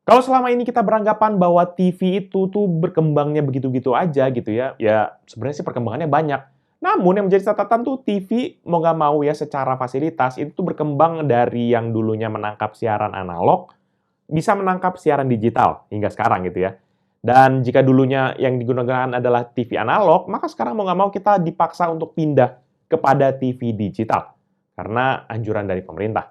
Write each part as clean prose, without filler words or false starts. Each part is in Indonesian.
Kalau selama ini kita beranggapan bahwa TV itu tuh berkembangnya begitu-begitu aja gitu ya, ya sebenarnya sih perkembangannya banyak. Namun yang menjadi catatan tuh TV mau nggak mau ya secara fasilitas itu tuh berkembang dari yang dulunya menangkap siaran analog, bisa menangkap siaran digital hingga sekarang gitu ya. Dan jika dulunya yang digunakan adalah TV analog, maka sekarang mau nggak mau kita dipaksa untuk pindah kepada TV digital karena anjuran dari pemerintah.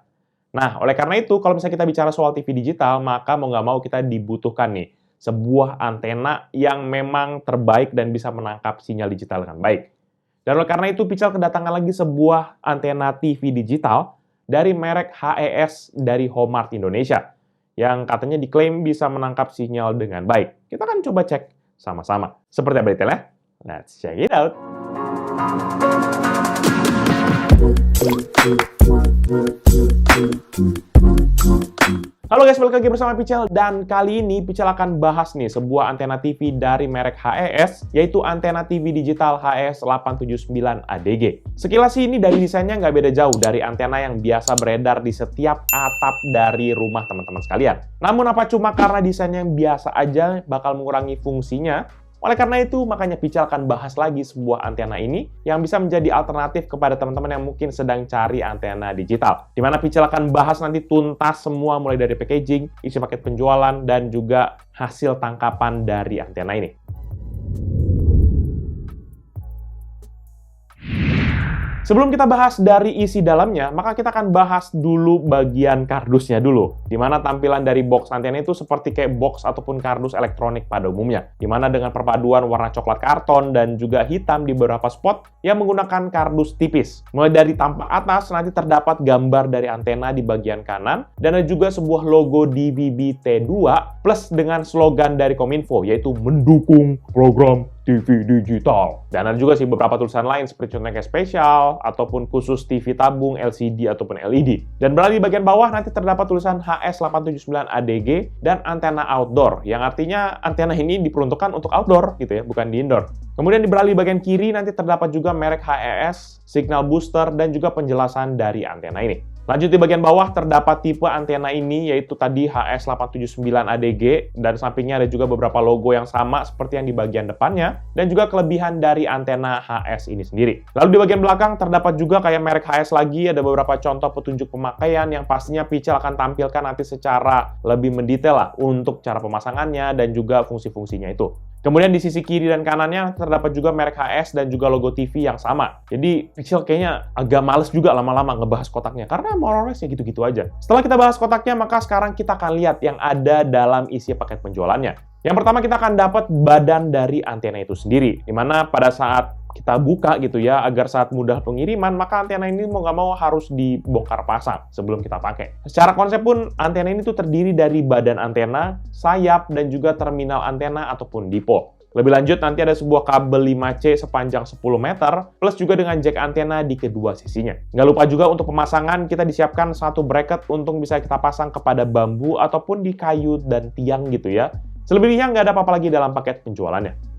Nah, oleh karena itu, kalau misalnya kita bicara soal TV digital, maka mau nggak mau kita dibutuhkan nih, sebuah antena yang memang terbaik dan bisa menangkap sinyal digital dengan baik. Dan oleh karena itu, Pical kedatangan lagi sebuah antena TV digital dari merek HES dari Homart Indonesia, yang katanya diklaim bisa menangkap sinyal dengan baik. Kita akan coba cek sama-sama. Seperti apa detailnya? Let's check it out! Halo guys, balik lagi bersama Pical, dan kali ini Pical akan bahas nih sebuah antena TV dari merek HES, yaitu antena TV digital HES 879 ADG. Sekilas sih ini dari desainnya nggak beda jauh dari antena yang biasa beredar di setiap atap dari rumah teman-teman sekalian. Namun apa cuma karena desainnya yang biasa aja bakal mengurangi fungsinya? Oleh karena itu, makanya Pical akan bahas lagi sebuah antena ini yang bisa menjadi alternatif kepada teman-teman yang mungkin sedang cari antena digital. Di mana Pical akan bahas nanti tuntas semua mulai dari packaging, isi paket penjualan, dan juga hasil tangkapan dari antena ini. Sebelum kita bahas dari isi dalamnya, maka kita akan bahas dulu bagian kardusnya dulu. Di mana tampilan dari box antena itu seperti kayak box ataupun kardus elektronik pada umumnya. Di mana dengan perpaduan warna coklat karton dan juga hitam di beberapa spot yang menggunakan kardus tipis. Mulai dari tampak atas, nanti terdapat gambar dari antena di bagian kanan, dan ada juga sebuah logo DVB T2 plus dengan slogan dari Kominfo, yaitu mendukung program TV digital. Dan ada juga sih beberapa tulisan lain seperti contohnya kayak spesial, ataupun khusus TV tabung, LCD, ataupun LED. Dan beralih di bagian bawah nanti terdapat tulisan HS879 ADG dan antena outdoor, yang artinya antena ini diperuntukkan untuk outdoor gitu ya, bukan di indoor. Kemudian di beralih bagian kiri nanti terdapat juga merek HES, signal booster, dan juga penjelasan dari antena ini. Lanjut di bagian bawah terdapat tipe antena ini, yaitu tadi HS879ADG, dan sampingnya ada juga beberapa logo yang sama seperti yang di bagian depannya, dan juga kelebihan dari antena HS ini sendiri. Lalu di bagian belakang terdapat juga kayak merek HS lagi, ada beberapa contoh petunjuk pemakaian yang pastinya Pical akan tampilkan nanti secara lebih mendetail lah untuk cara pemasangannya dan juga fungsi-fungsinya itu. Kemudian di sisi kiri dan kanannya terdapat juga merek HS dan juga logo TV yang sama. Jadi Pical kayaknya agak males juga lama-lama ngebahas kotaknya, karena more or less ya gitu-gitu aja. Setelah kita bahas kotaknya, maka sekarang kita akan lihat yang ada dalam isi paket penjualannya. Yang pertama kita akan dapat badan dari antena itu sendiri, dimana pada saat kita buka gitu ya, agar saat mudah pengiriman, maka antena ini mau nggak mau harus dibongkar pasang sebelum kita pakai. Secara konsep pun, antena ini tuh terdiri dari badan antena, sayap, dan juga terminal antena ataupun dipol. Lebih lanjut, nanti ada sebuah kabel 5C sepanjang 10 meter, plus juga dengan jack antena di kedua sisinya. Nggak lupa juga untuk pemasangan, kita disiapkan satu bracket untuk bisa kita pasang kepada bambu ataupun di kayu dan tiang gitu ya. Selebihnya nggak ada apa-apa lagi dalam paket penjualannya.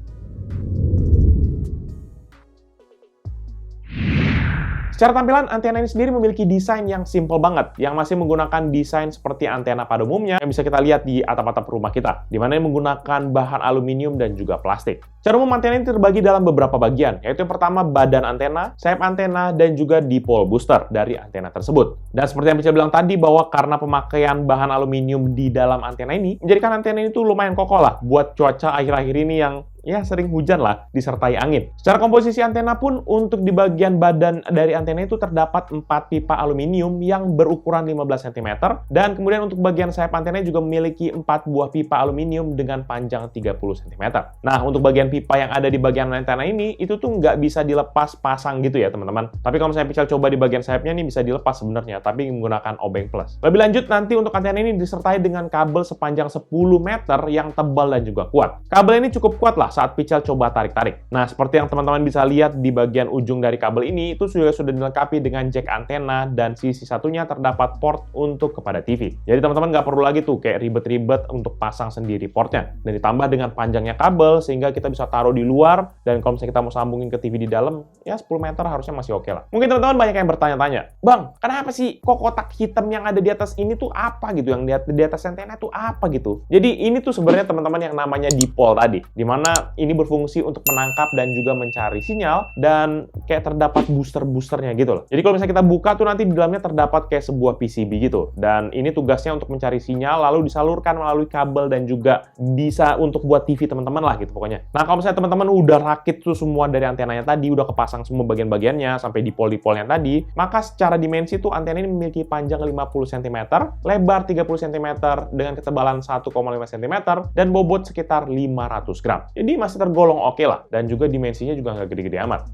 Secara tampilan, antena ini sendiri memiliki desain yang simple banget, yang masih menggunakan desain seperti antena pada umumnya yang bisa kita lihat di atap-atap rumah kita, di mana menggunakan bahan aluminium dan juga plastik. Secara umum, antena ini terbagi dalam beberapa bagian, yaitu yang pertama badan antena, sayap antena, dan juga dipol booster dari antena tersebut. Dan seperti yang bisa bilang tadi, bahwa karena pemakaian bahan aluminium di dalam antena ini, menjadikan antena ini tuh lumayan kokoh lah buat cuaca akhir-akhir ini yang ya sering hujan lah, disertai angin. Secara komposisi antena pun, untuk di bagian badan dari antena itu terdapat 4 pipa aluminium yang berukuran 15 cm, dan kemudian untuk bagian sayap antena juga memiliki 4 buah pipa aluminium dengan panjang 30 cm. Nah, untuk bagian pipa yang ada di bagian antena ini, itu tuh nggak bisa dilepas pasang gitu ya teman-teman. Tapi kalau misalnya Pical coba di bagian sayapnya ini bisa dilepas sebenarnya, tapi menggunakan obeng plus. Lebih lanjut, nanti untuk antena ini disertai dengan kabel sepanjang 10 meter yang tebal dan juga kuat. Kabel ini cukup kuat lah saat Pical coba tarik-tarik. Nah, seperti yang teman-teman bisa lihat di bagian ujung dari kabel ini, itu sudah dilengkapi dengan jack antena, dan sisi satunya terdapat port untuk kepada TV. Jadi teman-teman nggak perlu lagi tuh kayak ribet-ribet untuk pasang sendiri portnya. Dan ditambah dengan panjangnya kabel, sehingga kita bisa kita taruh di luar, dan kalau misalnya kita mau sambungin ke TV di dalam, ya 10 meter harusnya masih oke lah. Mungkin teman-teman banyak yang bertanya-tanya, Bang, kenapa sih kok kotak hitam yang ada di atas ini tuh apa gitu, yang di atas antena tuh apa gitu? Jadi ini tuh sebenarnya teman-teman yang namanya dipol tadi, dimana ini berfungsi untuk menangkap dan juga mencari sinyal, dan kayak terdapat booster-boosternya gitu loh. Jadi kalau misalnya kita buka tuh nanti di dalamnya terdapat kayak sebuah PCB gitu, dan ini tugasnya untuk mencari sinyal, lalu disalurkan melalui kabel dan juga bisa untuk buat TV teman-teman lah gitu pokoknya. Nah kalau misalnya teman-teman udah rakit tuh semua dari antenanya tadi, udah kepasang semua bagian-bagiannya sampai dipol-dipolnya tadi, maka secara dimensi tuh antena ini memiliki panjang 50 cm, lebar 30 cm dengan ketebalan 1,5 cm dan bobot sekitar 500 gram. Jadi masih tergolong oke lah, dan juga dimensinya juga nggak gede-gede amat.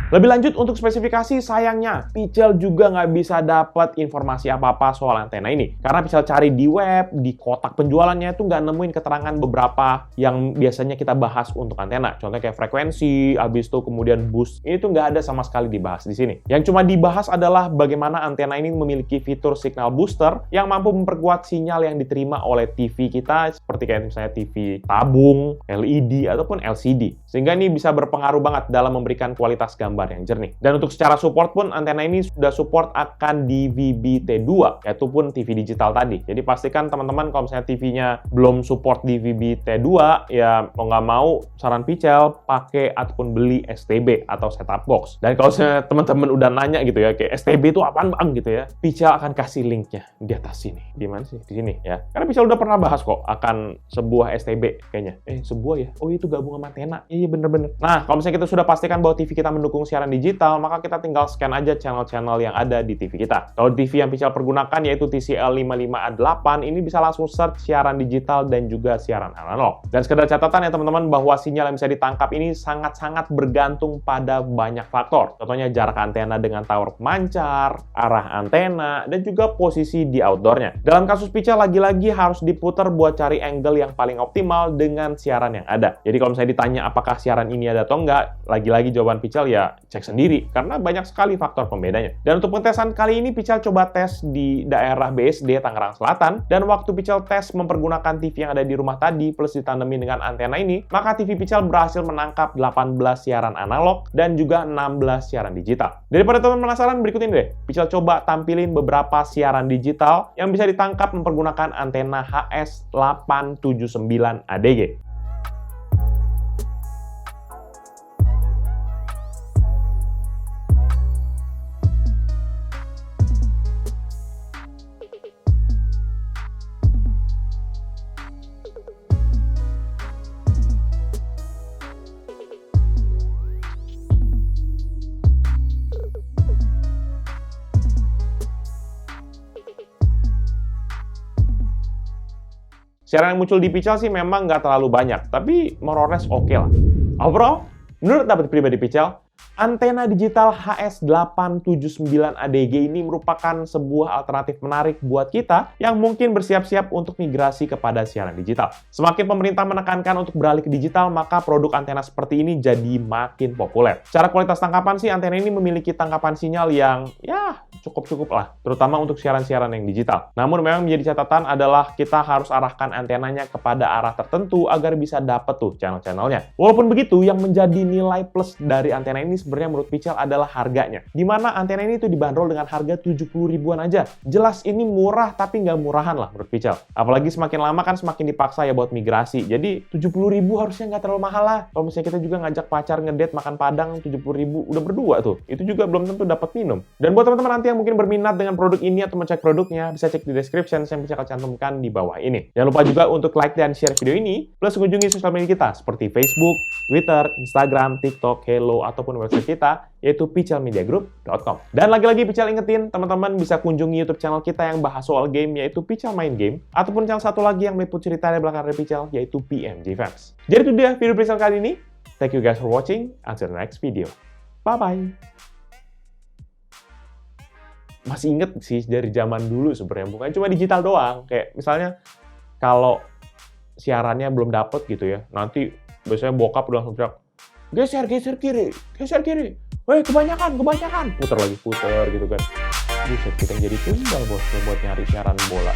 Lebih lanjut untuk spesifikasi, sayangnya Pichel juga nggak bisa dapat informasi apa-apa soal antena ini. Karena Pichel cari di web, di kotak penjualannya itu nggak nemuin keterangan beberapa yang biasanya kita bahas untuk antena. Contohnya kayak frekuensi, habis itu kemudian boost. Ini tuh nggak ada sama sekali dibahas di sini. Yang cuma dibahas adalah bagaimana antena ini memiliki fitur signal booster yang mampu memperkuat sinyal yang diterima oleh TV kita, seperti kayak misalnya TV tabung, LED, ataupun LCD. Sehingga ini bisa berpengaruh banget dalam memberikan kualitas gambar yang jernih. Dan untuk secara support pun, antena ini sudah support akan DVB-T2, yaitu pun TV digital tadi. Jadi pastikan teman-teman kalau misalnya TV-nya belum support DVB-T2, ya mau nggak mau saran Pichel pakai ataupun beli STB atau setup box. Dan kalau misalnya teman-teman udah nanya gitu ya, kayak STB itu apaan bang gitu ya, Pichel akan kasih linknya di atas sini. Di mana sih? Di sini ya. Karena Pichel udah pernah bahas kok akan sebuah STB kayaknya. Sebuah ya? Oh itu gabung sama antena. Iya bener-bener. Nah kalau misalnya kita sudah pastikan bahwa TV kita mendukung siaran digital, maka kita tinggal scan aja channel-channel yang ada di TV kita. Kalau TV yang Pichel pergunakan yaitu TCL 55A8, ini bisa langsung search siaran digital dan juga siaran analog. Dan sekedar catatan ya teman-teman, bahwa sinyal yang bisa ditangkap ini sangat-sangat bergantung pada banyak faktor. Contohnya jarak antena dengan tower pemancar, arah antena, dan juga posisi di outdoornya. Dalam kasus Pichel lagi-lagi harus diputar buat cari angle yang paling optimal dengan siaran yang ada. Jadi kalau misalnya ditanya apakah siaran ini ada atau enggak, lagi-lagi jawaban Pichel ya cek sendiri, karena banyak sekali faktor pembedanya. Dan untuk pengetesan kali ini, Pichel coba tes di daerah BSD Tangerang Selatan, dan waktu Pichel tes mempergunakan TV yang ada di rumah tadi, plus ditandemin dengan antena ini, maka TV Pichel berhasil menangkap 18 siaran analog dan juga 16 siaran digital. Daripada teman penasaran, berikut ini deh, Pichel coba tampilin beberapa siaran digital yang bisa ditangkap mempergunakan antena HS879 ADG. Siaran yang muncul di Pichel sih memang nggak terlalu banyak, tapi more or less oke lah. Overall, menurut pendapat pribadi Pichel, antena digital HS879 ADG ini merupakan sebuah alternatif menarik buat kita yang mungkin bersiap-siap untuk migrasi kepada siaran digital. Semakin pemerintah menekankan untuk beralih ke digital, maka produk antena seperti ini jadi makin populer. Secara kualitas tangkapan sih, antena ini memiliki tangkapan sinyal yang ya cukup-cukup lah, terutama untuk siaran-siaran yang digital. Namun memang menjadi catatan adalah kita harus arahkan antenanya kepada arah tertentu agar bisa dapet tuh channel-channelnya. Walaupun begitu, yang menjadi nilai plus dari antena ini sebenarnya menurut Pichel adalah harganya. Dimana antena ini tuh dibanderol dengan harga 70 ribuan aja. Jelas ini murah, tapi nggak murahan lah menurut Pichel. Apalagi semakin lama kan semakin dipaksa ya buat migrasi. Jadi 70 ribu harusnya nggak terlalu mahal lah. Kalau misalnya kita juga ngajak pacar ngedate makan padang 70 ribu, udah berdua tuh. Itu juga belum tentu dapat minum. Dan buat teman-teman nanti yang mungkin berminat dengan produk ini atau mencek produknya, bisa cek di description, saya bisa cantumkan di bawah ini. Jangan lupa juga untuk like dan share video ini, plus kunjungi sosial media kita seperti Facebook, Twitter, Instagram, TikTok, Hello, ataupun website kita, yaitu pichelmediagroup.com. Dan lagi-lagi Pichel ingetin, teman-teman bisa kunjungi YouTube channel kita yang bahas soal game, yaitu Pichel Main Game, ataupun channel satu lagi yang meliput cerita dari belakang dari Pichel, yaitu PMG Fans. Jadi itu dia video Pichel kali ini. Thank you guys for watching. Until the next video. Bye-bye. Masih inget sih dari zaman dulu sebenarnya, bukan cuma digital doang. Kayak misalnya kalau siarannya belum dapet gitu ya, nanti biasanya bokap udah langsung teriak, geser kiri, weh kebanyakan, puter gitu kan. Buset, kita jadi tumbal bosnya buat nyari siaran bola.